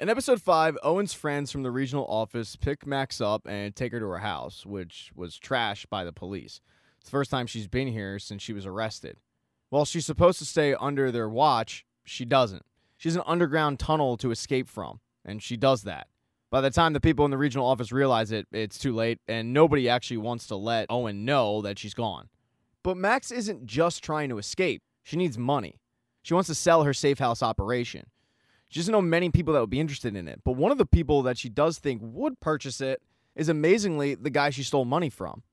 In episode 5, Owen's friends from the regional office pick Max up and take her to her house, which was trashed by the police. It's the first time she's been here since she was arrested. While she's supposed to stay under their watch, she doesn't. She has an underground tunnel to escape from, and she does that. By the time the people in the regional office realize it, it's too late, and nobody actually wants to let Owen know that she's gone. But Max isn't just trying to escape. She needs money. She wants to sell her safe house operation. She doesn't know many people that would be interested in it, but one of the people that she does think would purchase it is amazingly the guy she stole money from.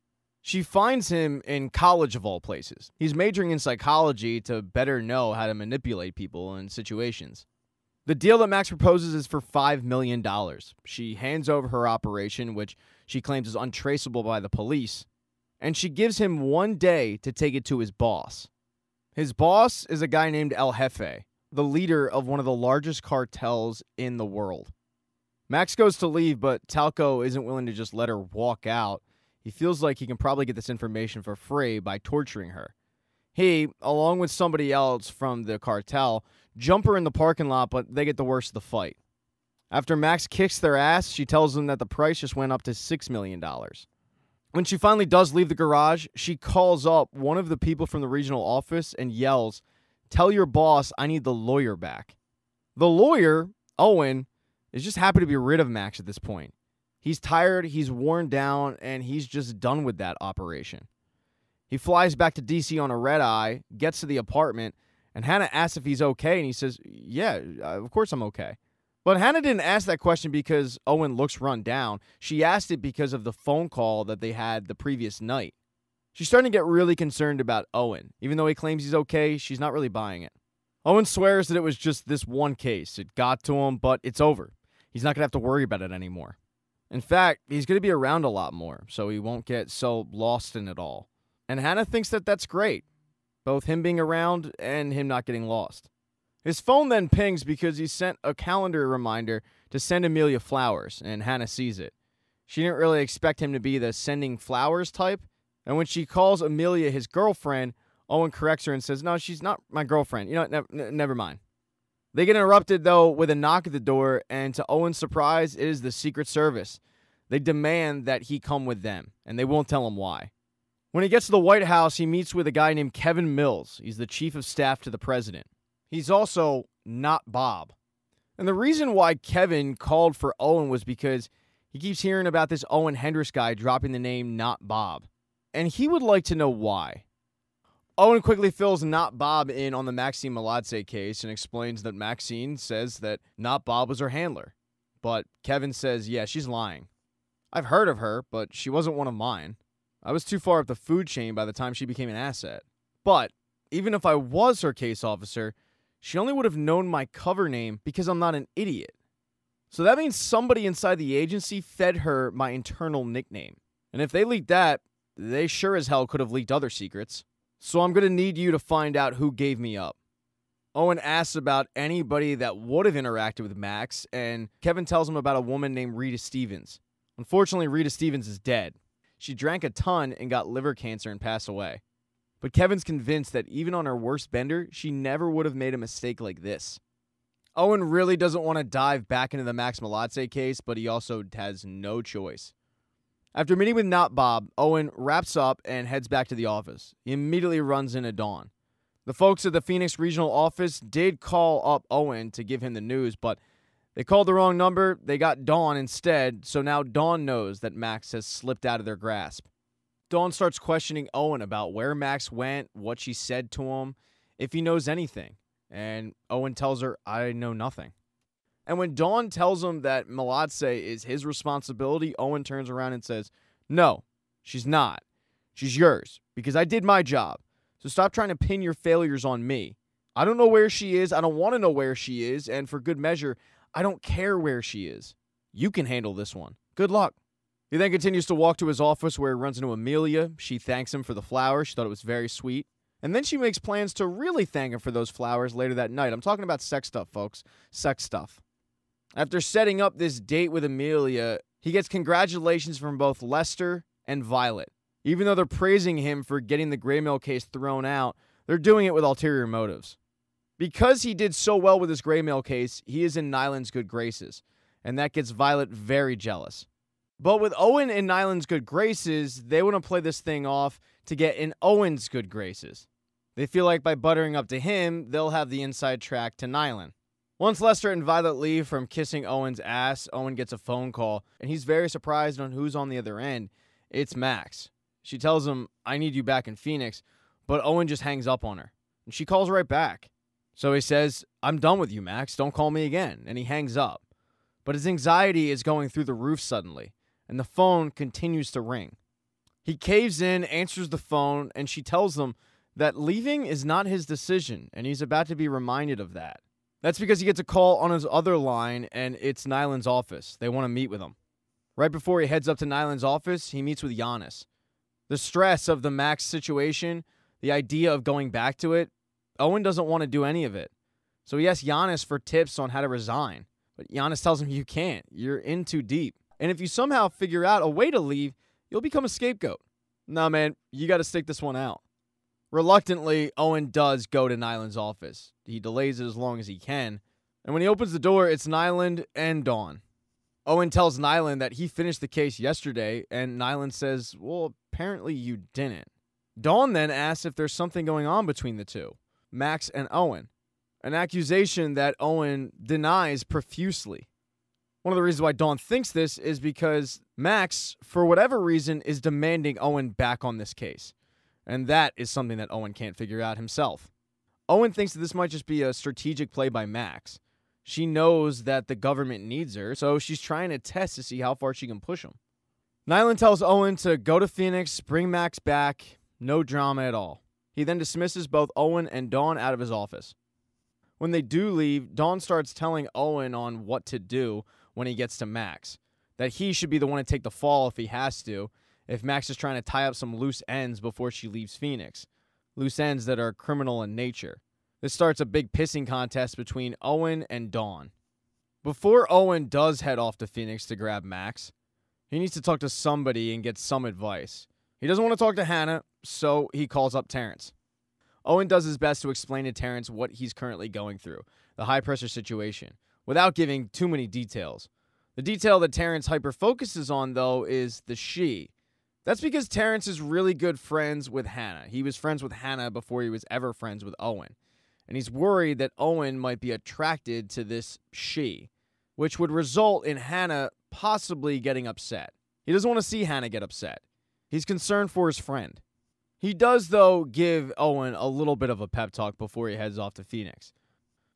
She finds him in college of all places. He's majoring in psychology to better know how to manipulate people in situations. The deal that Max proposes is for $5 million. She hands over her operation, which she claims is untraceable by the police, and she gives him 1 day to take it to his boss. His boss is a guy named El Jefe, the leader of one of the largest cartels in the world. Max goes to leave, but Talco isn't willing to just let her walk out. He feels like he can probably get this information for free by torturing her. He, along with somebody else from the cartel, jump her in the parking lot, but they get the worst of the fight. After Max kicks their ass, she tells them that the price just went up to $6 million. When she finally does leave the garage, she calls up one of the people from the regional office and yells, "Tell your boss I need the lawyer back." The lawyer, Owen, is just happy to be rid of Max at this point. He's tired, he's worn down, and he's just done with that operation. He flies back to DC on a red eye, gets to the apartment, and Hannah asks if he's okay, and he says, "Yeah, of course I'm okay." But Hannah didn't ask that question because Owen looks run down. She asked it because of the phone call that they had the previous night. She's starting to get really concerned about Owen. Even though he claims he's okay, she's not really buying it. Owen swears that it was just this one case. It got to him, but it's over. He's not going to have to worry about it anymore. In fact, he's going to be around a lot more, so he won't get so lost in it all. And Hannah thinks that that's great, both him being around and him not getting lost. His phone then pings because he sent a calendar reminder to send Amelia flowers, and Hannah sees it. She didn't really expect him to be the sending flowers type, and when she calls Amelia his girlfriend, Owen corrects her and says, "No, she's not my girlfriend. Never mind." They get interrupted, though, with a knock at the door, and to Owen's surprise, it is the Secret Service. They demand that he come with them, and they won't tell him why. When he gets to the White House, he meets with a guy named Kevin Mills. He's the chief of staff to the president. He's also not Bob. And the reason why Kevin called for Owen was because he keeps hearing about this Owen Hendricks guy dropping the name Not Bob. And he would like to know why. Owen quickly fills Not Bob in on the Maxine Melancey case and explains that Maxine says that Not Bob was her handler. But Kevin says, yeah, she's lying. I've heard of her, but she wasn't one of mine. I was too far up the food chain by the time she became an asset. But even if I was her case officer, she only would have known my cover name because I'm not an idiot. So that means somebody inside the agency fed her my internal nickname. And if they leaked that, they sure as hell could have leaked other secrets. So I'm going to need you to find out who gave me up. Owen asks about anybody that would have interacted with Max, and Kevin tells him about a woman named Rita Stevens. Unfortunately, Rita Stevens is dead. She drank a ton and got liver cancer and passed away. But Kevin's convinced that even on her worst bender, she never would have made a mistake like this. Owen really doesn't want to dive back into the Max Melancey case, but he also has no choice. After meeting with Not Bob, Owen wraps up and heads back to the office. He immediately runs into Dawn. The folks at the Phoenix regional office did call up Owen to give him the news, but they called the wrong number. They got Dawn instead, so now Dawn knows that Max has slipped out of their grasp. Dawn starts questioning Owen about where Max went, what she said to him, if he knows anything. And Owen tells her, I know nothing. And when Dawn tells him that Melancey is his responsibility, Owen turns around and says, no, she's not. She's yours, because I did my job. So stop trying to pin your failures on me. I don't know where she is. I don't want to know where she is. And for good measure, I don't care where she is. You can handle this one. Good luck. He then continues to walk to his office where he runs into Amelia. She thanks him for the flowers. She thought it was very sweet. And then she makes plans to really thank him for those flowers later that night. I'm talking about sex stuff, folks. Sex stuff. After setting up this date with Amelia, he gets congratulations from both Lester and Violet. Even though they're praising him for getting the Gray Mill case thrown out, they're doing it with ulterior motives. Because he did so well with his gray mail case, he is in Nyland's good graces, and that gets Violet very jealous. But with Owen in Nyland's good graces, they want to play this thing off to get in Owen's good graces. They feel like by buttering up to him, they'll have the inside track to Nyland. Once Lester and Violet leave from kissing Owen's ass, Owen gets a phone call, and he's very surprised on who's on the other end. It's Max. She tells him, "I need you back in Phoenix," but Owen just hangs up on her, and she calls right back. So he says, "I'm done with you, Max. Don't call me again," and he hangs up. But his anxiety is going through the roof suddenly, and the phone continues to ring. He caves in, answers the phone, and she tells him that leaving is not his decision, and he's about to be reminded of that. That's because he gets a call on his other line, and it's Nyland's office. They want to meet with him. Right before he heads up to Nyland's office, he meets with Giannis. The stress of the Max situation, the idea of going back to it, Owen doesn't want to do any of it. So he asks Giannis for tips on how to resign. But Giannis tells him you can't. You're in too deep. And if you somehow figure out a way to leave, you'll become a scapegoat. Nah, man, you got to stick this one out. Reluctantly, Owen does go to Nyland's office. He delays it as long as he can. And when he opens the door, it's Nyland and Dawn. Owen tells Nyland that he finished the case yesterday, and Nyland says, "Well, apparently you didn't." Dawn then asks if there's something going on between the two, Max and Owen, an accusation that Owen denies profusely. One of the reasons why Dawn thinks this is because Max, for whatever reason, is demanding Owen back on this case. And that is something that Owen can't figure out himself. Owen thinks that this might just be a strategic play by Max. She knows that the government needs her, so she's trying to test to see how far she can push him. Nyland tells Owen to go to Phoenix, bring Max back, no drama at all. He then dismisses both Owen and Dawn out of his office. When they do leave, Dawn starts telling Owen on what to do when he gets to Max, that he should be the one to take the fall if he has to, if Max is trying to tie up some loose ends before she leaves Phoenix. Loose ends that are criminal in nature. This starts a big pissing contest between Owen and Dawn. Before Owen does head off to Phoenix to grab Max, he needs to talk to somebody and get some advice. He doesn't want to talk to Hannah, so he calls up Terrence. Owen does his best to explain to Terrence what he's currently going through, the high-pressure situation, without giving too many details. The detail that Terrence hyper-focuses on, though, is the she. That's because Terrence is really good friends with Hannah. He was friends with Hannah before he was ever friends with Owen. And he's worried that Owen might be attracted to this she, which would result in Hannah possibly getting upset. He doesn't want to see Hannah get upset. He's concerned for his friend. He does, though, give Owen a little bit of a pep talk before he heads off to Phoenix.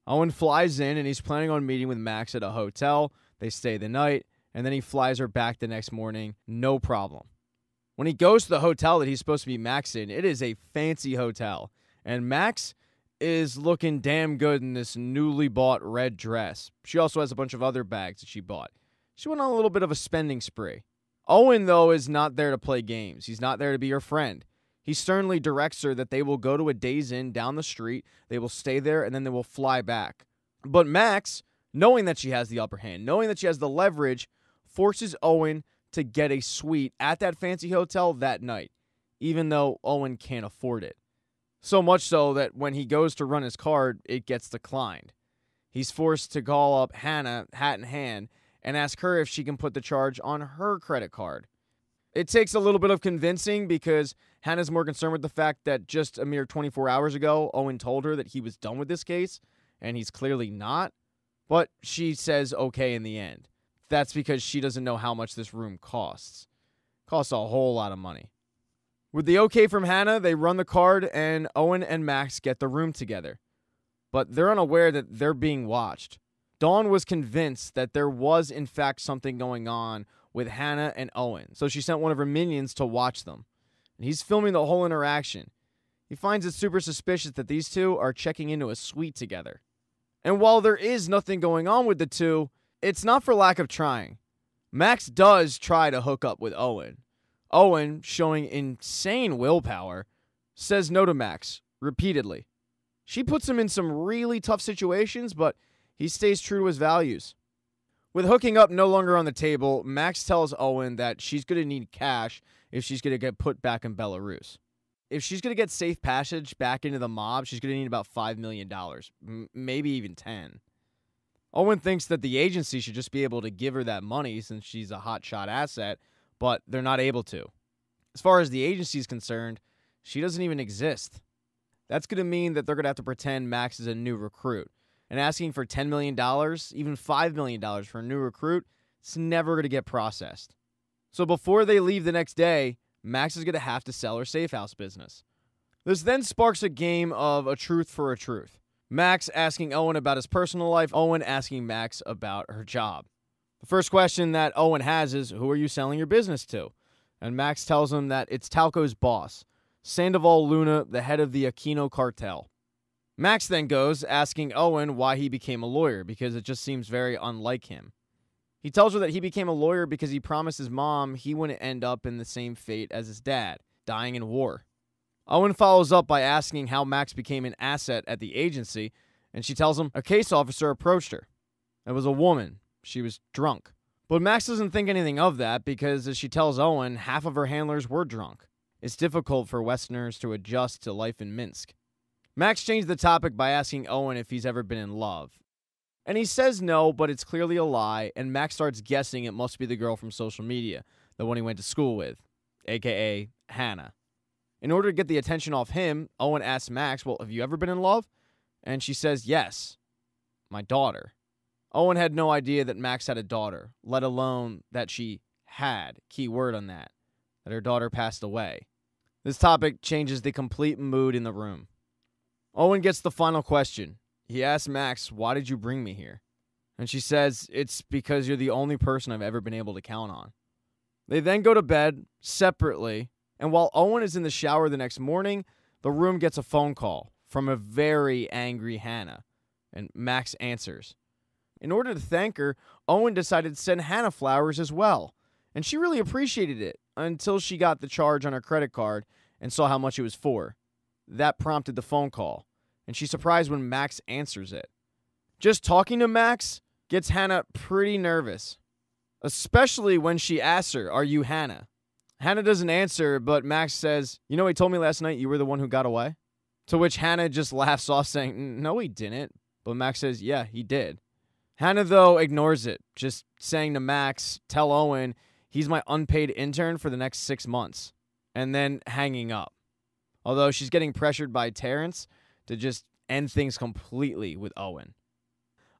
Owen flies in, and he's planning on meeting with Max at a hotel. They stay the night, and then he flies her back the next morning, no problem. When he goes to the hotel that he's supposed to be Max in, it is a fancy hotel, and Max is looking damn good in this newly bought red dress. She also has a bunch of other bags that she bought. She went on a little bit of a spending spree. Owen, though, is not there to play games. He's not there to be her friend. He sternly directs her that they will go to a Days Inn down the street, they will stay there, and then they will fly back. But Max, knowing that she has the upper hand, knowing that she has the leverage, forces Owen to get a suite at that fancy hotel that night, even though Owen can't afford it. So much so that when he goes to run his card, it gets declined. He's forced to call up Hannah, hat in hand, and ask her if she can put the charge on her credit card. It takes a little bit of convincing because Hannah's more concerned with the fact that just a mere 24 hours ago, Owen told her that he was done with this case, and he's clearly not. But she says okay in the end. That's because she doesn't know how much this room costs. Costs a whole lot of money. With the okay from Hannah, they run the card, and Owen and Max get the room together. But they're unaware that they're being watched. Dawn was convinced that there was, in fact, something going on with Hannah and Owen, so she sent one of her minions to watch them. And he's filming the whole interaction. He finds it super suspicious that these two are checking into a suite together. And while there is nothing going on with the two, it's not for lack of trying. Max does try to hook up with Owen. Owen, showing insane willpower, says no to Max repeatedly. She puts him in some really tough situations, but he stays true to his values. With hooking up no longer on the table, Max tells Owen that she's going to need cash if she's going to get put back in Belarus. If she's going to get safe passage back into the mob, she's going to need about $5 million, maybe even 10. Owen thinks that the agency should just be able to give her that money since she's a hotshot asset, but they're not able to. As far as the agency is concerned, she doesn't even exist. That's going to mean that they're going to have to pretend Max is a new recruit. And asking for $10 million, even $5 million for a new recruit, it's never going to get processed. So before they leave the next day, Max is going to have to sell her safe house business. This then sparks a game of a truth for a truth. Max asking Owen about his personal life, Owen asking Max about her job. The first question that Owen has is, who are you selling your business to? And Max tells him that it's T.S.L.A.Y.P's boss, Sandoval Luna, the head of the Aquino cartel. Max then goes asking Owen why he became a lawyer, because it just seems very unlike him. He tells her that he became a lawyer because he promised his mom he wouldn't end up in the same fate as his dad, dying in war. Owen follows up by asking how Max became an asset at the agency, and she tells him a case officer approached her. It was a woman. She was drunk. But Max doesn't think anything of that because, as she tells Owen, half of her handlers were drunk. It's difficult for Westerners to adjust to life in Minsk. Max changed the topic by asking Owen if he's ever been in love. And he says no, but it's clearly a lie, and Max starts guessing it must be the girl from social media, the one he went to school with, a.k.a. Hannah. In order to get the attention off him, Owen asks Max, well, have you ever been in love? And she says, yes, my daughter. Owen had no idea that Max had a daughter, let alone that she had, key word on that her daughter passed away. This topic changes the complete mood in the room. Owen gets the final question. He asks Max, why did you bring me here? And she says, it's because you're the only person I've ever been able to count on. They then go to bed separately, and while Owen is in the shower the next morning, the room gets a phone call from a very angry Hannah, and Max answers. In order to thank her, Owen decided to send Hannah flowers as well, and she really appreciated it until she got the charge on her credit card and saw how much it was for. That prompted the phone call, and she's surprised when Max answers it. Just talking to Max gets Hannah pretty nervous, especially when she asks her, are you Hannah? Hannah doesn't answer, but Max says, you know, he told me last night you were the one who got away? To which Hannah just laughs off saying, no, he didn't. But Max says, yeah, he did. Hannah, though, ignores it, just saying to Max, tell Owen he's my unpaid intern for the next 6 months, and then hanging up. Although she's getting pressured by Terrence to just end things completely with Owen.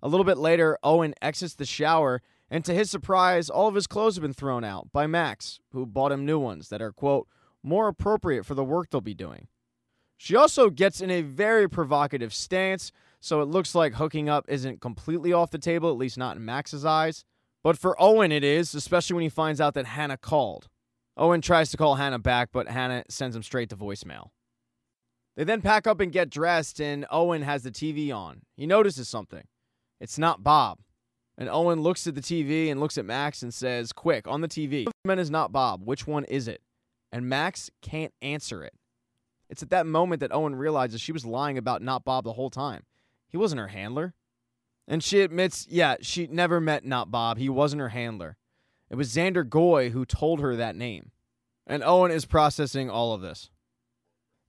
A little bit later, Owen exits the shower, and to his surprise, all of his clothes have been thrown out by Max, who bought him new ones that are, quote, more appropriate for the work they'll be doing. She also gets in a very provocative stance, so it looks like hooking up isn't completely off the table, at least not in Max's eyes. But for Owen it is, especially when he finds out that Hannah called. Owen tries to call Hannah back, but Hannah sends him straight to voicemail. They then pack up and get dressed, and Owen has the TV on. He notices something. It's not Bob. And Owen looks at the TV and looks at Max and says, quick, on the TV, men is not Bob. Which one is it? And Max can't answer it. It's at that moment that Owen realizes she was lying about not Bob the whole time. He wasn't her handler. And she admits, yeah, she never met Not Bob. He wasn't her handler. It was Xander Goy who told her that name. And Owen is processing all of this.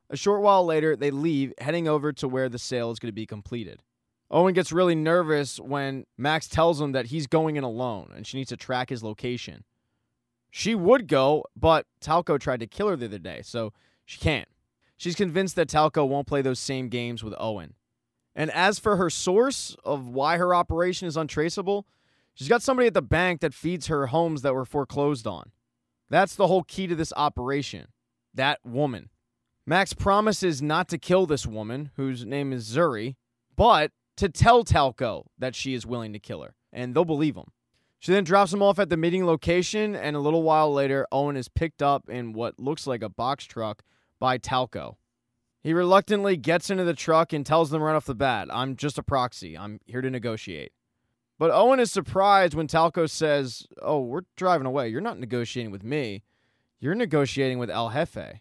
A short while later, they leave, heading over to where the sale is going to be completed. Owen gets really nervous when Max tells him that he's going in alone and she needs to track his location. She would go, but T.S.L.A.Y.P tried to kill her the other day, so she can't. She's convinced that T.S.L.A.Y.P won't play those same games with Owen. And as for her source of why her operation is untraceable, she's got somebody at the bank that feeds her homes that were foreclosed on. That's the whole key to this operation. That woman. Max promises not to kill this woman, whose name is Zuri, but to tell T.S.L.A.Y.P that she is willing to kill her, and they'll believe him. She then drops him off at the meeting location, and a little while later, Owen is picked up in what looks like a box truck by T.S.L.A.Y.P. He reluctantly gets into the truck and tells them right off the bat, I'm just a proxy. I'm here to negotiate. But Owen is surprised when T.S.L.A.Y.P says, oh, we're driving away. You're not negotiating with me. You're negotiating with El Jefe.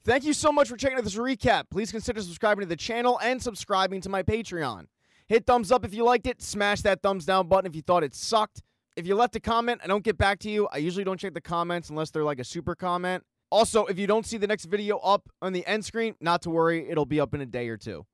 Thank you so much for checking out this recap. Please consider subscribing to the channel and subscribing to my Patreon. Hit thumbs up if you liked it. Smash that thumbs down button if you thought it sucked. If you left a comment, I don't get back to you. I usually don't check the comments unless they're like a super comment. Also, if you don't see the next video up on the end screen, not to worry, it'll be up in a day or two.